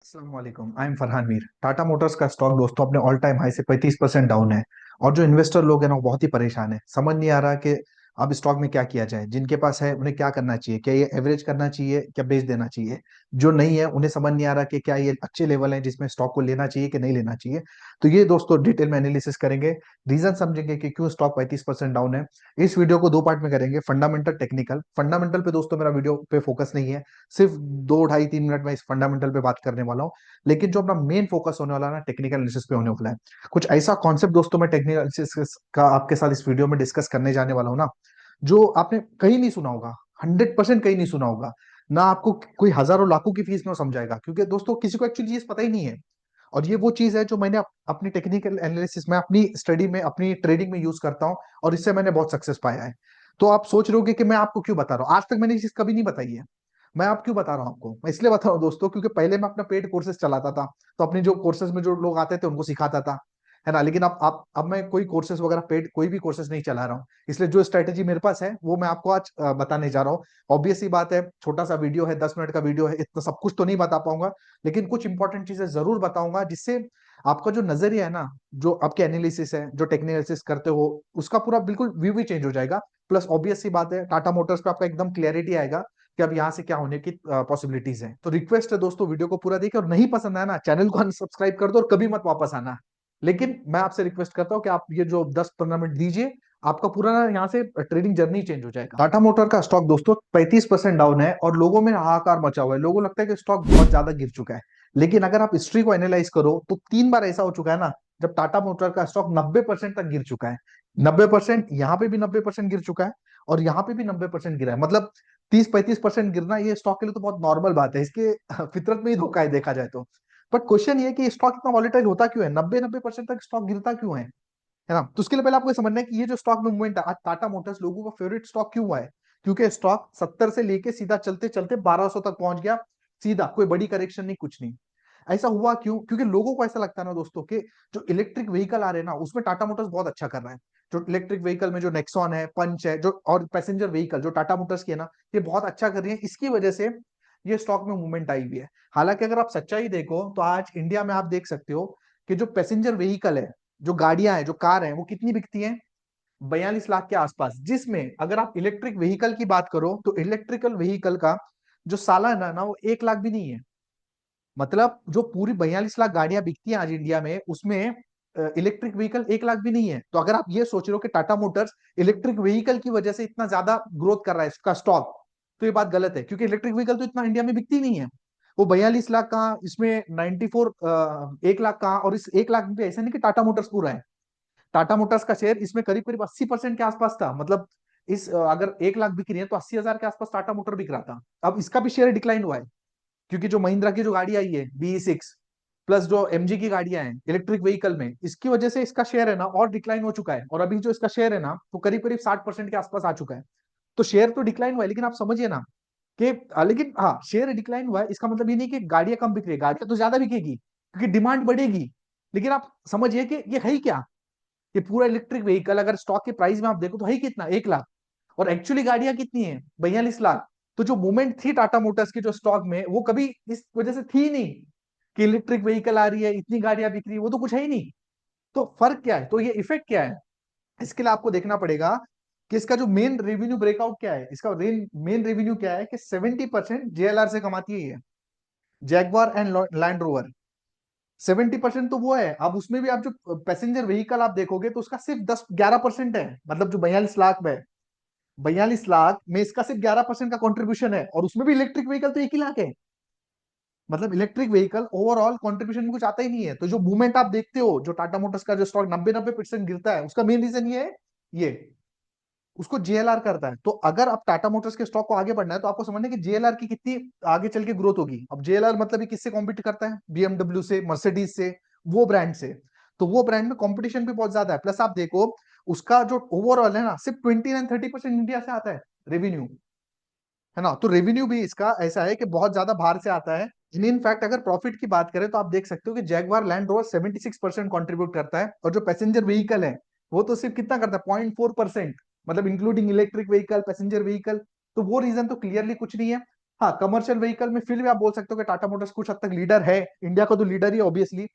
अस्सलाम वालेकुम, I am Farhan Mir. Tata Motors का स्टॉक दोस्तों अपने ऑल टाइम हाई से 35% डाउन है। और जो इन्वेस्टर लोग हैं ना वो बहुत ही परेशान है। समझ नहीं आ रहा कि अब स्टॉक में क्या किया जाए। जिनके पास है उन्हें क्या करना चाहिए, क्या ये एवरेज करना चाहिए, क्या बेच देना चाहिए। जो नहीं है उन्हें समझ नहीं आ रहा कि क्या ये अच्छे लेवल है जिसमें स्टॉक को लेना चाहिए कि नहीं लेना चाहिए। तो ये दोस्तों डिटेल में एनालिसिस करेंगे, रीजन समझेंगे कि क्यों स्टॉक 35% डाउन है। इस वीडियो को दो पार्ट में करेंगे, फंडामेंटल टेक्निकल। फंडामेंटल पे दोस्तों मेरा वीडियो पे फोकस नहीं है, सिर्फ 2 ढाई 3 मिनट में इस फंडामेंटल पे बात करने वाला हूँ। लेकिन जो अपना मेन फोकस होने वाला है ना, टेक्निकल एनालिसिस पे होने वाला है। कुछ ऐसा कॉन्सेप्ट दोस्तों मैं टेक्निकल एनालिसिस का आपके साथ इस वीडियो में डिस्कस करने जाने वाला हूँ ना, जो आपने कहीं नहीं सुना होगा। 100% कहीं नहीं सुना होगा ना। आपको कोई हजारों लाखों की फीस में वो समझाएगा, क्योंकि दोस्तों किसी को एक्चुअली चीज पता ही नहीं है। और ये वो चीज है जो मैंने अपनी टेक्निकल एनालिसिस में, अपनी स्टडी में, अपनी ट्रेडिंग में यूज करता हूँ। और इससे मैंने बहुत सक्सेस पाया है। तो आप सोच रहे होगे कि मैं आपको क्यों बता रहा हूँ, आज तक मैंने ये चीज कभी नहीं बताई है। मैं आप क्यों बता रहा हूँ आपको, मैं इसलिए बता रहा हूँ दोस्तों क्योंकि पहले मैं अपना पेड कोर्सेज चलाता था। तो अपने जो कोर्सेज में जो लोग आते थे उनको सिखाता था, है ना। लेकिन अब मैं कोई कोर्सेज वगैरह पेड कोई भी कोर्सेज नहीं चला रहा हूँ। इसलिए जो स्ट्रेटेजी मेरे पास है वो मैं आपको आज बताने जा रहा हूँ। ऑब्वियस सी बात है, छोटा सा वीडियो है, 10 मिनट का वीडियो है, इतना सब कुछ तो नहीं बता पाऊंगा। लेकिन कुछ इंपॉर्टेंट चीजें जरूर बताऊंगा, जिससे आपका जो नजरिया है ना, जो आपके एनालिसिस है, जो टेक्निकल एनालिसिस करते हो, उसका पूरा बिल्कुल व्यू भी चेंज हो जाएगा। प्लस ऑब्वियस सी बात है, टाटा मोटर्स पे आपका एकदम क्लैरिटी आएगा कि अब यहाँ से क्या होने की पॉसिबिलिटीज है। तो रिक्वेस्ट है दोस्तों, वीडियो को पूरा देखिए, और नहीं पसंद आया ना, चैनल को अनसब्सक्राइब कर दो और कभी मत वापस आना। लेकिन मैं आपसे रिक्वेस्ट करता हूँ कि आप ये जो 10-15 मिनट दीजिए, आपका पूरा ना यहाँ से ट्रेडिंग जर्नी चेंज हो जाएगा। टाटा मोटर का स्टॉक दोस्तों 35% डाउन है और लोगों में हाहाकार मचा हुआ है। लोगों को लगता है कि स्टॉक बहुत ज्यादा गिर चुका है। लेकिन अगर आप हिस्ट्री को एनालाइज करो तो 3 बार ऐसा हो चुका है ना, जब टाटा मोटर का स्टॉक 90% तक गिर चुका है। 90%, यहाँ पे भी 90% गिर चुका है, और यहाँ पे भी 90% गिरा है। मतलब 30-35% गिरना ये स्टॉक के लिए तो बहुत नॉर्मल बात है। इसके फितरत में ही धोखा है देखा जाए तो। बट क्वेश्चन ये है कि स्टॉक इतना वॉलेटाइल होता क्यों है, 90-90% तक स्टॉक गिरता क्यों है ना। तो उसके लिए पहले आपको ये समझना है कि ये जो स्टॉक में मूवमेंट है, आज टाटा मोटर्स लोगों का फेवरेट स्टॉक क्यों हुआ है। क्योंकि स्टॉक 70 से लेके सीधा चलते चलते 1200 तक पहुंच गया। सीधा, कोई बड़ी करेक्शन नहीं, कुछ नहीं। ऐसा हुआ क्यों? क्योंकि लोगों को ऐसा लगता है ना दोस्तों कि जो इलेक्ट्रिक व्हीकल आ रहे हैं ना, उसमें टाटा मोटर्स बहुत अच्छा कर रहा है। जो इलेक्ट्रिक व्हीकल में जो नेक्सॉन है, पंच है, जो और पैसेंजर व्हीकल जो टाटा मोटर्स की है ना, ये बहुत अच्छा कर रही है। इसकी वजह से ये स्टॉक में मूवमेंट आई हुई है। हालांकि अगर आप सच्चाई देखो तो आज इंडिया में आप देख सकते हो कि जो पैसेंजर व्हीकल है, जो गाड़ियां हैं, जो कार हैं, वो कितनी बिकती हैं? 42 लाख के आसपास। जिसमें अगर आप इलेक्ट्रिक व्हीकल की बात करो तो इलेक्ट्रिकल व्हीकल का जो सालाना है ना, वो 1 लाख भी नहीं है। मतलब जो पूरी 42 लाख गाड़ियां बिकती हैं आज इंडिया में, उसमें इलेक्ट्रिक व्हीकल 1 लाख भी नहीं है। तो अगर आप ये सोच रहे हो कि टाटा मोटर्स इलेक्ट्रिक व्हीकल की वजह से इतना ज्यादा ग्रोथ कर रहा है इसका स्टॉक, तो ये बात गलत है। क्योंकि इलेक्ट्रिक व्हीकल तो इतना इंडिया में बिकती नहीं है। वो 42 लाख कहाँ, इसमें 94, 1 लाख कहाँ, और इस 1 लाख भी ऐसा नहीं कि टाटा मोटर्स पूरा है। टाटा मोटर्स का शेयर इसमें करीब करीब 80% के आसपास था। मतलब अगर 1 लाख बिक रही है तो 80,000 के आसपास टाटा मोटर बिक रहा था। अब इसका भी शेयर डिक्लाइन हुआ है, क्योंकि जो महिंद्रा की जो गाड़ी आई है BE6 प्लस जो MG की गाड़ियां हैं इलेक्ट्रिक व्हीकल में, इसकी वजह से इसका शेयर है ना और डिक्लाइन हो चुका है। और अभी जो इसका शेयर है ना, वो करीब करीब 60% के आसपास आ चुका है। तो शेयर तो डिक्लाइन हुआ है, लेकिन आप समझिए ना कि लेकिन हाँ, शेयर डिक्लाइन हुआ है, इसका मतलब ये नहीं कि गाड़ियां कम बिक रही है, गाड़ियां तो ज्यादा बिकेगी क्योंकि डिमांड बढ़ेगी। लेकिन आप समझिए कि ये है ही क्या। ये पूरा इलेक्ट्रिक व्हीकल अगर स्टॉक के प्राइस में आप देखो तो है ही कितना, 1 लाख। और एक्चुअली गाड़ियां कितनी है, 42 लाख। तो जो मूवमेंट थी टाटा मोटर्स की जो स्टॉक में, वो कभी इस वजह से थी नहीं कि इलेक्ट्रिक व्हीकल आ रही है, इतनी गाड़ियां बिक रही है, वो तो कुछ है ही नहीं। तो फर्क क्या है, तो ये इफेक्ट क्या है, इसके लिए आपको देखना पड़ेगा कि इसका जो मेन रेवेन्यू ब्रेकआउट क्या है। इसका मेन रेवेन्यू क्या है कि 70% JLR से कमाती है ये, जैगवार एंड लैंड रोवर। 70% तो वो है। अब उसमें भी आप जो पैसेंजर व्हीकल आप देखोगे तो उसका सिर्फ 10-11% है। मतलब जो 42 लाख में, 42 लाख में इसका सिर्फ 11% का कंट्रीब्यूशन है, और उसमें भी इलेक्ट्रिक व्हीकल तो 1 ही लाख है। मतलब इलेक्ट्रिक व्हीकल ओवरऑल कंट्रीब्यूशन में कुछ आता ही नहीं है। तो जो मूवमेंट आप देखते हो, जो टाटा मोटर्स का जो स्टॉक 90-90% गिरता है, उसका मेन रीजन ये है, ये उसको JLR करता है। तो अगर आप टाटा मोटर्स के स्टॉक को आगे बढ़ना है तो आपको समझना है कि JLR की कितनी आगे चल के ग्रोथ होगी। अब JLR मतलब ये किससे कॉम्पीट करता है, BMW से, मर्सिडीज से, वो ब्रांड से। तो वो ब्रांड में कंपटीशन भी बहुत ज्यादा है। प्लस आप देखो उसका जो ओवरऑल है ना, सिर्फ 29-30% इंडिया से आता है रेवेन्यू, है ना। तो रेवेन्यू भी इसका ऐसा है कि बहुत ज्यादा बाहर से आता है। इनफैक्ट अगर प्रॉफिट की बात करें तो आप देख सकते हो कि जैगवार लैंड रोवर 76% कॉन्ट्रीब्यूट करता है, और जो पैसेंजर व्हीकल है वो तो सिर्फ कितना करता है, 0.4%। मतलब including electric vehicle, passenger vehicle. तो वो रीजन तो क्लियरली कुछ नहीं है। हाँ, कमर्शियल व्हीकल में फिर भी आप बोल सकते हो कि टाटा मोटर्स कुछ हद तक लीडर है, इंडिया का तो लीडर ही ऑब्वियसली।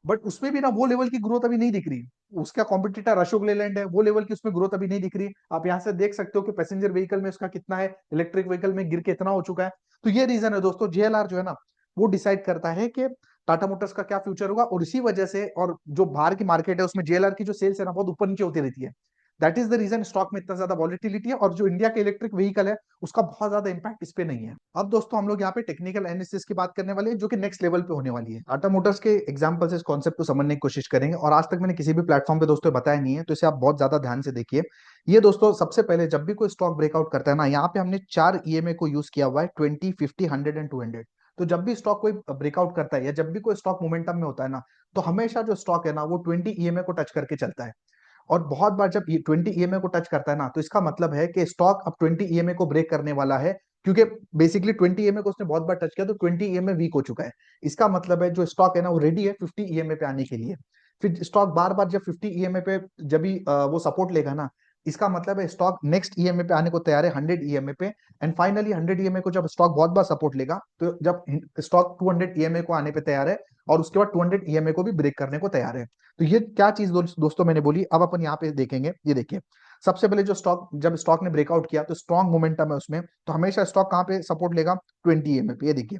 बट उसमें भी ना वो लेवल की ग्रोथ अभी नहीं दिख रही। उसका कॉम्पिटिटर अशोक लेलैंड है, वो लेवल की उसमें ग्रोथ अभी नहीं दिख रही। आप यहाँ से देख सकते हो कि पैसेंजर व्हीकल में उसका कितना है, इलेक्ट्रिक व्हीकल में गिर के इतना हो चुका है। तो ये रीजन है दोस्तों, जेएलआर जो है ना, वो डिसाइड करता है कि टाटा मोटर्स का क्या फ्यूचर होगा। और इसी वजह से, और जो बाहर की मार्केट है उसमें जेएलआर की जो सेल्स है ना, बहुत ऊपर नीचे होती रहती है। That is the reason stock में इतना ज्यादा वॉलिटिलिटी है, और जो इंडिया के इलेक्ट्रिक व्हीकल है उसका बहुत ज्यादा इंपैक्ट इस पे नहीं है। अब दोस्तों हम लोग यहाँ पे टेक्निकल एनालिसिस की बात करने वाले हैं, जो कि नेक्स्ट लेवल पे होने वाली है। टाटा मोटर्स के एग्जांपल से इस कॉन्सेप्ट को समझने की कोशिश करेंगे, और आज तक मैंने किसी भी प्लेटफॉर्म पे दोस्तों बताया नहीं है, तो इसे आप बहुत ज्यादा ध्यान से देखिए। ये दोस्तों सबसे पहले जब भी कोई स्टॉक ब्रेकआउट करता है ना, यहाँ पे हमने 4 ईएमए को यूज किया हुआ है, 20, 50, 100 एंड 200। तो जब भी स्टॉक कोई ब्रेकआउट करता है, या जब भी कोई स्टॉक मोमेंटम में होता है ना, तो हमेशा जो स्टॉक है ना वो 20 ईएमए को टच करके चलता है। और बहुत बार जब 20 ईएमए को टच करता है ना, तो इसका मतलब है कि स्टॉक अब 20 ईएमए को ब्रेक करने वाला है। क्योंकि बेसिकली 20 ईएमए को उसने बहुत बार टच किया, तो 20 ईएमए वीक हो चुका है। इसका मतलब है जो स्टॉक है ना, वो रेडी है 50 ईएमए पे आने के लिए। फिर स्टॉक बार बार जब 50 ईएमए पे जब भी वो सपोर्ट लेगा ना, इसका मतलब है स्टॉक नेक्स्ट ईएमए पे आने को तैयार है, 100 ईएमए पे। एंड फाइनली 100 ईएमए को जब स्टॉक बहुत बार सपोर्ट लेगा, तो जब स्टॉक 200 ईएमए को आने पे तैयार है, और उसके बाद 200 ईएमए को भी ब्रेक करने को तैयार है। तो ये क्या चीज दोस्तों मैंने बोली, अब अपन यहाँ पे देखेंगे। ये देखिए, सबसे पहले जो स्टॉक, जब स्टॉक ने ब्रेकआउट किया तो स्ट्रॉन्ग मोमेंटम है उसमें, तो हमेशा स्टॉक कहाँ पे सपोर्ट लेगा, 20 ईएमए पे। ये देखिए,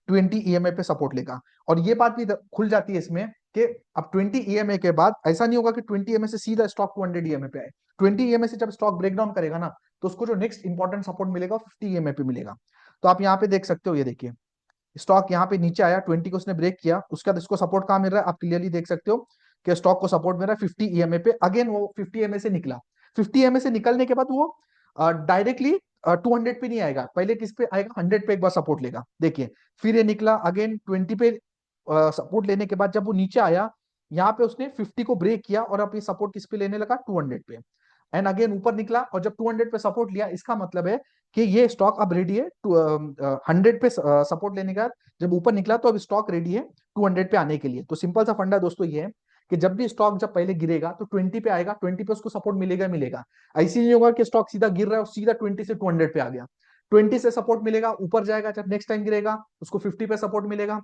20 ईएमए पे सपोर्ट लेगा। और ये बात भी खुल जाती है इसमें कि अब 20 ईएमए के बाद ऐसा नहीं होगा कि 20 ईएमए से सीधा स्टॉक 200 ईएमए पे आए। 20 ईएमए से जब स्टॉक ब्रेकडाउन करेगा ना, तो उसको जो नेक्स्ट इंपॉर्टेंट सपोर्ट मिलेगा 50 ईएमए पे मिलेगा। तो आप यहाँ पे देख सकते हो, ये देखिए, स्टॉक यहाँ पे नीचे आया, 20 को उसने ब्रेक किया, उसके बाद इसको सपोर्ट कहाँ मिल रहा है, आप क्लियरली देख सकते हो कि स्टॉक को सपोर्ट मिल रहा है 50 ईएमए पे। अगेन वो 50 ईएमए से निकला। 50 ईएमए से निकलने के बाद वो डायरेक्टली 200 पे नहीं आएगा, पहले किस पे आएगा, 100 पे एक बार सपोर्ट लेगा। देखिए, फिर ये निकला अगेन 20 पे सपोर्ट लेने के बाद जब वो नीचे आया, यहाँ पे उसने 50 को ब्रेक किया, और अब ये सपोर्ट किस पे लेने लगा, 200 पे। एंड अगेन ऊपर निकला, और जब 200 पे सपोर्ट लिया, इसका मतलब है कि ये स्टॉक अब रेडी है 100 पे सपोर्ट लेने का। जब ऊपर निकला तो अब स्टॉक रेडी है 200 पे आने के लिए। तो सिंपल सा फंडा दोस्तों ये है कि जब भी स्टॉक जब पहले गिरेगा तो 20 पे आएगा, 20 पे उसको सपोर्ट मिलेगा मिलेगा। ऐसे नहीं होगा कि स्टॉक सीधा गिर रहा है और सीधा 20 से 200 पे आ गया। 20 से सपोर्ट मिलेगा, ऊपर जाएगा, जब नेक्स्ट टाइम गिरेगा उसको 50 पे सपोर्ट मिलेगा।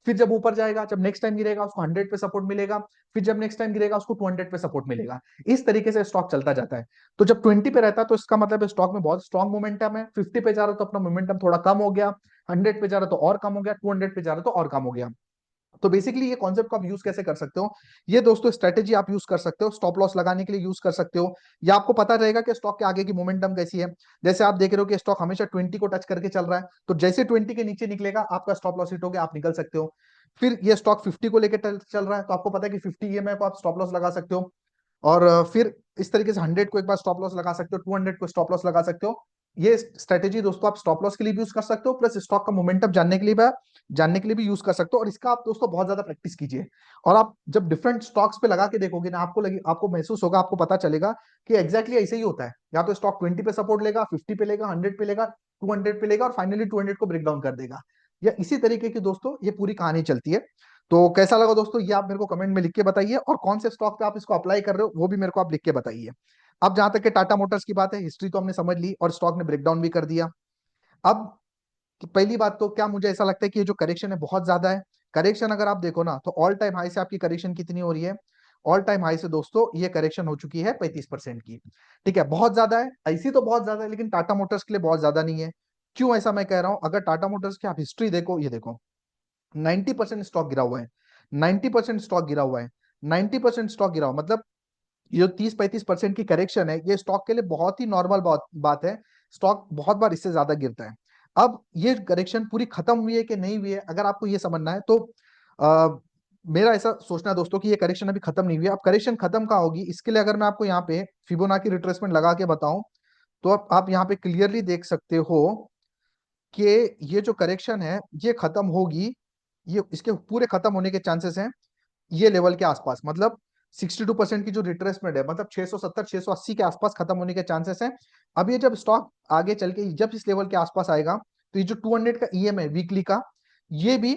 फिर जब ऊपर जाएगा, जब नेक्स्ट टाइम गिरेगा उसको 100 पे सपोर्ट मिलेगा। फिर जब नेक्स्ट टाइम गिरेगा उसको 200 पे सपोर्ट मिलेगा। इस तरीके से स्टॉक चलता जाता है। तो जब 20 पे रहता है तो इसका मतलब है स्टॉक में बहुत स्ट्रॉन्ग मोमेंटम है। 50 पे जा रहा तो अपना मोमेंटम थोड़ा कम हो गया, 100 पे जा रहा तो और कम हो गया, 200 पे जा रहा तो और कम हो गया। तो बेसिकली ये कॉन्सेप्ट को आप यूज कैसे कर सकते हो, ये दोस्तों स्ट्रेटेजी आप यूज कर सकते हो, स्टॉप लॉस लगाने के लिए यूज कर सकते हो, या आपको पता रहेगा कि स्टॉक के आगे की मोमेंटम कैसी है। जैसे आप देख रहे हो कि स्टॉक हमेशा 20 को टच करके चल रहा है, तो जैसे 20 के नीचे निकलेगा आपका स्टॉप लॉस हिट हो गया, आप निकल सकते हो। फिर ये स्टॉक 50 को लेकर चल रहा है, तो आपको पता है कि 50 ईएमआई को आप स्टॉप लॉस लगा सकते हो। और फिर इस तरीके से 100 को एक बार स्टॉप लॉस लगा सकते हो, 200 को स्टॉप लॉस लगा सकते हो। ये स्ट्रेटेजी दोस्तों आप स्टॉप लॉस के लिए भी यूज कर सकते हो, प्लस स्टॉक का मोमेंटम जानने के लिए भी यूज कर सकते हो। और इसका आप दोस्तों बहुत ज्यादा प्रैक्टिस कीजिए। और आप जब डिफरेंट स्टॉक्स पे लगा के देखोगे ना, आपको महसूस होगा, आपको पता चलेगा कि एग्जैक्टली ऐसे ही होता है। या तो स्टॉक 20 पे सपोर्ट लेगा, 50 पे लेगा, 100 पे लेगा, 200 पे लेगा, और फाइनली 200 को ब्रेक डाउन कर देगा। या इसी तरीके की दोस्तों ये पूरी कहानी चलती है। तो कैसा लगा दोस्तों, ये आप मेरे को कमेंट में लिख के बताइए, और कौन से स्टॉक पे आप इसको अप्लाई कर रहे हो वो भी मेरे को आप लिख के बताइए। अब जहां तक के टाटा मोटर्स की बात है, हिस्ट्री तो हमने समझ ली और स्टॉक ने ब्रेकडाउन भी कर दिया। अब पहली बात तो क्या मुझे ऐसा लगता है कि ये जो करेक्शन है बहुत ज्यादा है। करेक्शन अगर आप देखो ना, तो ऑल टाइम हाई से आपकी करेक्शन कितनी हो रही है, ऑल टाइम हाई से दोस्तों ये करेक्शन हो चुकी है 35% की। ठीक है, बहुत ज्यादा है, ऐसी तो बहुत ज्यादा है, लेकिन टाटा मोटर्स के लिए बहुत ज्यादा नहीं है। क्यों ऐसा मैं कह रहा हूं, अगर टाटा मोटर्स की आप हिस्ट्री देखो, ये देखो, 90% स्टॉक गिरा हुआ है, 90% स्टॉक गिरा हुआ है, 90% स्टॉक गिरा हुआ, मतलब ये जो 30-35% की करेक्शन है, ये स्टॉक के लिए बहुत ही नॉर्मल बात है। स्टॉक बहुत बार इससे ज्यादा गिरता है। अब ये करेक्शन पूरी खत्म हुई है कि नहीं हुई है, अगर आपको ये समझना है तो आ, मेरा ऐसा सोचना है दोस्तों कि ये करेक्शन अभी खत्म नहीं हुई है। अब करेक्शन खत्म कहाँ होगी, इसके लिए अगर मैं आपको यहाँ पे फिबोनाची रिट्रेसमेंट लगा के बताऊं, तो आप यहाँ पे क्लियरली देख सकते हो कि ये जो करेक्शन है ये खत्म होगी, ये इसके पूरे खत्म होने के चांसेस हैं ये लेवल के आसपास, मतलब 62% की जो रिट्रेसमेंट है, मतलब 670 680 के आसपास खत्म होने के चांसेस हैं। अब ये जब स्टॉक आगे चल के जब इस लेवल के आसपास आएगा, तो ये जो 200 का ईएम है वीकली का, ये भी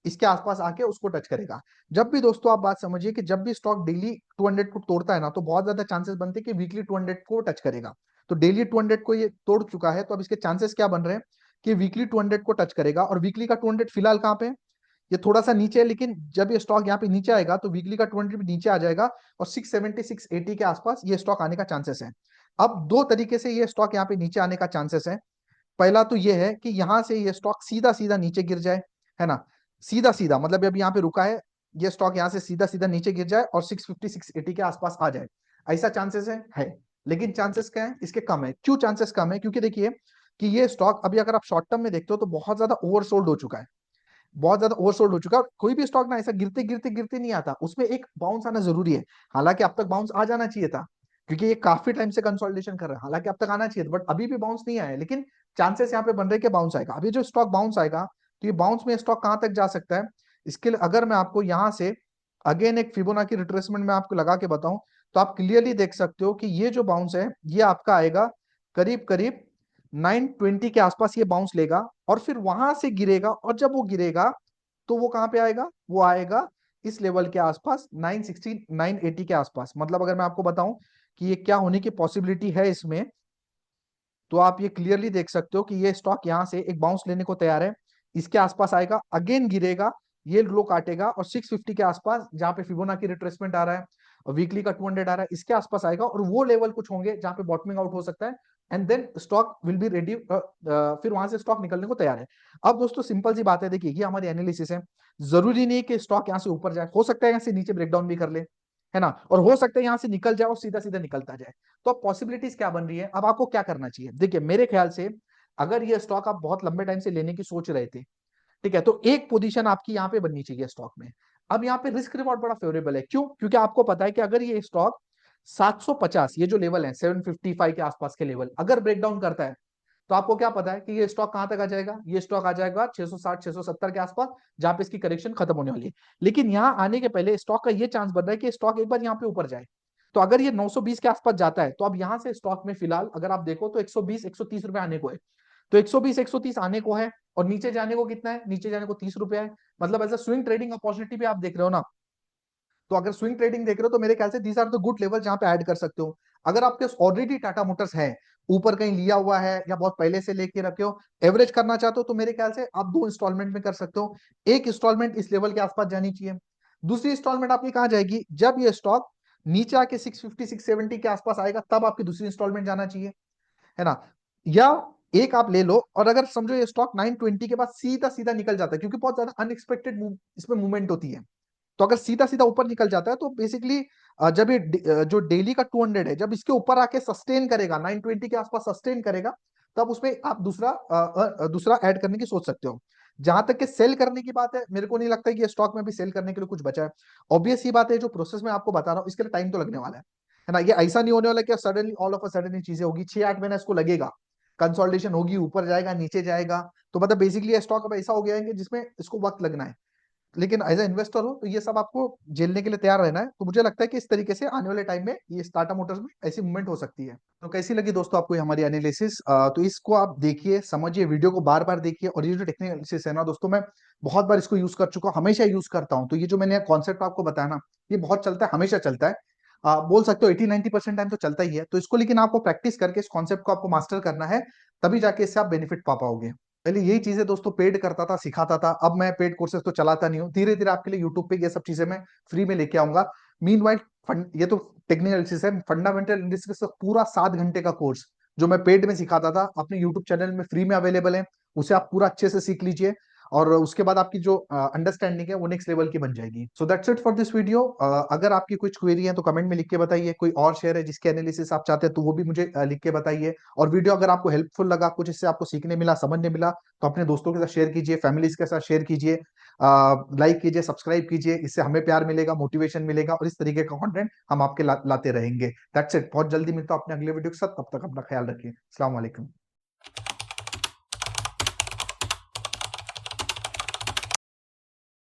इसके आसपास आके उसको टच करेगा। जब भी दोस्तों आप बात समझिए कि जब भी स्टॉक डेली 200 को तोड़ता है ना, तो बहुत ज्यादा चांसेस बनते हैं कि वीकली 200 को टच करेगा। तो डेली 200 को ये तोड़ चुका है, तो अब इसके चांसेस क्या बन रहे हैं कि वीकली 200 को टच करेगा, और वीकली का 200 फिलहाल कहाँ पे है, ये थोड़ा सा नीचे है, लेकिन जब ये स्टॉक यहाँ पे नीचे आएगा तो वीकली का 200 भी नीचे आ जाएगा, और 670 680 के आसपास ये स्टॉक आने का चांसेस है। अब दो तरीके से ये स्टॉक यहाँ पे नीचे आने का चांसेस है। पहला तो ये है कि यहाँ से ये स्टॉक सीधा सीधा नीचे गिर जाए, है ना, सीधा सीधा, मतलब अभी यहाँ पे रुका है, ये स्टॉक यहाँ से सीधा सीधा नीचे गिर जाए और 650 680 के आसपास आ जाए, ऐसा चांसेस है। लेकिन चांसेस क्या है इसके, कम है। क्यों चांसेस कम है? क्योंकि देखिए कि ये स्टॉक अभी अगर आप शॉर्ट टर्म में देखते हो तो बहुत ज्यादा ओवरसोल्ड हो चुका है, बहुत ज्यादा ओवरसोल्ड हो चुका है। कोई भी स्टॉक ना ऐसा गिरते गिरते गिरते नहीं आता, उसमें एक बाउंस आना जरूरी है। हालांकि अब तक बाउंस आ जाना चाहिए था, क्योंकि ये काफी टाइम से कंसोलिडेशन कर रहा है, हालांकि अब तक आना चाहिए था, बट अभी भी बाउंस नहीं आया है। लेकिन चांसेस यहाँ पे बन रहे हैं कि बाउंस आएगा। अभी जो स्टॉक बाउंस आएगा, तो ये बाउंस में स्टॉक कहाँ तक जा सकता है, इसके लिए अगर मैं आपको यहाँ से अगेन एक फिबोनाची रिट्रेसमेंट में आपको लगा के बताऊं, तो आप क्लियरली देख सकते हो कि ये जो बाउंस है ये आपका आएगा करीब करीब 920 के आसपास, ये बाउंस लेगा और फिर वहां से गिरेगा, और जब वो गिरेगा तो वो कहां पे आएगा, वो आएगा इस लेवल के आसपास 960 980 के आसपास। मतलब अगर मैं आपको बताऊं कि ये क्या होने की पॉसिबिलिटी है इसमें, तो आप ये क्लियरली देख सकते हो कि ये स्टॉक यहां से एक बाउंस लेने को तैयार है, इसके आसपास आएगा, अगेन गिरेगा, ये लो काटेगा और 650 के आसपास जहां पे फिबोनाची रिट्रेसमेंट आ रहा है और वीकली का 200 आ रहा है, इसके आसपास आएगा, और वो लेवल कुछ होंगे जहां पे बॉटमिंग आउट हो सकता है, and then stock will be ready, फिर वहां से स्टॉक निकलने को तैयार है। अब दोस्तों सिंपल सी बात है, देखिए ये हमारी एनालिसिस है, जरूरी नहीं कि स्टॉक यहाँ से ऊपर जाए, हो सकता है यहाँ से नीचे ब्रेकडाउन भी कर ले, है ना, और हो सकता है यहाँ से निकल जाए और सीधा सीधा निकलता जाए। तो अब पॉसिबिलिटीज क्या बन रही है, अब आपको क्या करना चाहिए, देखिए मेरे ख्याल से अगर ये स्टॉक आप बहुत लंबे टाइम से लेने की सोच रहे थे, ठीक है, तो एक पोजीशन आपकी यहाँ पे बननी चाहिए स्टॉक में। अब यहाँ पे रिस्क रिवॉर्ड बड़ा फेवरेबल है, क्यों? क्योंकि आपको पता है कि अगर ये स्टॉक 750, ये जो लेवल है 755 के आसपास के लेवल अगर ब्रेकडाउन करता है, तो आपको क्या पता है कि ये स्टॉक कहां तक आ जाएगा, ये स्टॉक आ जाएगा 660 670 के आसपास, जहां पे इसकी करेक्शन खत्म होने वाली है। लेकिन यहां आने के पहले स्टॉक का ये चांस बन रहा है कि स्टॉक एक बार यहाँ पे ऊपर जाए, तो अगर ये 920 के आसपास जाता है, तो अब यहां से स्टॉक में फिलहाल अगर आप देखो तो 120 130 रुपए आने को है, तो 120 130 आने को है, और नीचे जाने को कितना है, नीचे जाने को 30 रुपए है। मतलब as a swing trading opportunity भी आप देख रहे हो ना, तो अगर स्विंग ट्रेडिंग देख रहे हो तो मेरे ख्याल से these are the good level जहां पे ऐड कर सकते हो। अगर आपके ऑलरेडी टाटा मोटर्स है, ऊपर कहीं लिया हुआ है या बहुत पहले से लेके रखे हो, एवरेज करना चाहते हो, तो मेरे ख्याल से आप दो इंस्टॉलमेंट में कर सकते हो। एक इंस्टॉलमेंट इस लेवल के आसपास जानी चाहिए, दूसरी इंस्टॉलमेंट आपकी कहाँ जाएगी, जब ये स्टॉक नीचे आके 650 670 के आसपास आएगा, तब आपकी दूसरी इंस्टॉलमेंट जाना चाहिए, है ना। या एक आप ले लो, और अगर समझो ये स्टॉक 920 के बाद सीधा सीधा निकल जाता है, क्योंकि बहुत ज्यादा अनएक्सपेक्टेड इसमें मूवमेंट होती है, तो अगर सीधा सीधा ऊपर निकल जाता है तो बेसिकली जब ये जो डेली का 200 है, जब इसके ऊपर आके सस्टेन करेगा 920 के आसपास सस्टेन करेगा, तब उसमें आप दूसरा ऐड करने की सोच सकते हो। जहां तक कि सेल करने की बात है, मेरे को नहीं लगता है कि ये स्टॉक में भी सेल करने के लिए कुछ बचा है। ऑब्वियस ही बात है, जो प्रोसेस में आपको बता रहा हूँ इसके लिए टाइम तो लगने वाला है ना, ये ऐसा नहीं होने वाला कि suddenly all of a sudden चीजें होगी, 6 8 महीना इसको लगेगा, कंसोलिडेशन होगी, ऊपर जाएगा नीचे जाएगा, तो मतलब बेसिकली ये स्टॉक अब ऐसा हो गया है कि जिसमें इसको वक्त लगना है। लेकिन एज ए इन्वेस्टर हो तो ये सब आपको झेलने के लिए तैयार रहना है, तो मुझे लगता है कि इस तरीके से आने वाले टाइम में ये टाटा मोटर्स में ऐसी मूवमेंट हो सकती है। तो कैसी लगी दोस्तों आपको ये हमारी एनालिसिस? तो इसको आप देखिए, समझिए, वीडियो को बार बार देखिए, और ये जो टेक्निकल एनालिसिस है ना दोस्तों, मैं बहुत बार इसको यूज कर चुका हूँ, हमेशा यूज करता हूँ, तो ये जो मैंने कॉन्सेप्ट आपको बताया ना, ये बहुत चलता है, हमेशा चलता है। बोल सकते हो 80 90% टाइम तो चलता ही है, तो इसको लेकिन आपको प्रैक्टिस करके इस कॉन्सेप्ट को आपको मास्टर करना है, तभी जाके इससे आप बेनिफिट पा पाओगे। पहले यही चीजें दोस्तों पेड करता था, सिखाता था, अब मैं पेड कोर्सेज तो चलाता नहीं हूँ, धीरे धीरे आपके लिए यूट्यूब पे ये सब चीजें मैं फ्री में लेके आऊंगा। मीनवाइल ये तो टेक्निकल एनालिसिस है, फंडामेंटल एनालिसिस का पूरा 7 घंटे का कोर्स जो मैं पेड में सिखाता था, अपने यूट्यूब चैनल में फ्री में अवेलेबल है, उसे आप पूरा अच्छे से सीख लीजिए, और उसके बाद आपकी जो अंडरस्टैंडिंग है वो नेक्स्ट लेवल की बन जाएगी। So that's it for this video. अगर आपकी कुछ क्वेरी है तो कमेंट में लिख के बताइए, कोई और शेयर है जिसके एनालिसिस आप चाहते हैं तो वो भी मुझे लिख के बताइए, और वीडियो अगर आपको हेल्पफुल लगा, कुछ इससे आपको सीखने मिला, समझने मिला, तो अपने दोस्तों के साथ शेयर कीजिए, फैमिलीज के साथ शेयर कीजिए, लाइक कीजिए, सब्सक्राइब कीजिए, इससे हमें प्यार मिलेगा, मोटिवेशन मिलेगा, और इस तरीके का कंटेंट हम आपके लाते रहेंगे। दैट्स इट, बहुत जल्दी मिलता हूं अपने अगले वीडियो के साथ, तब तक अपना ख्याल रखिए। अस्सलाम वालेकुम।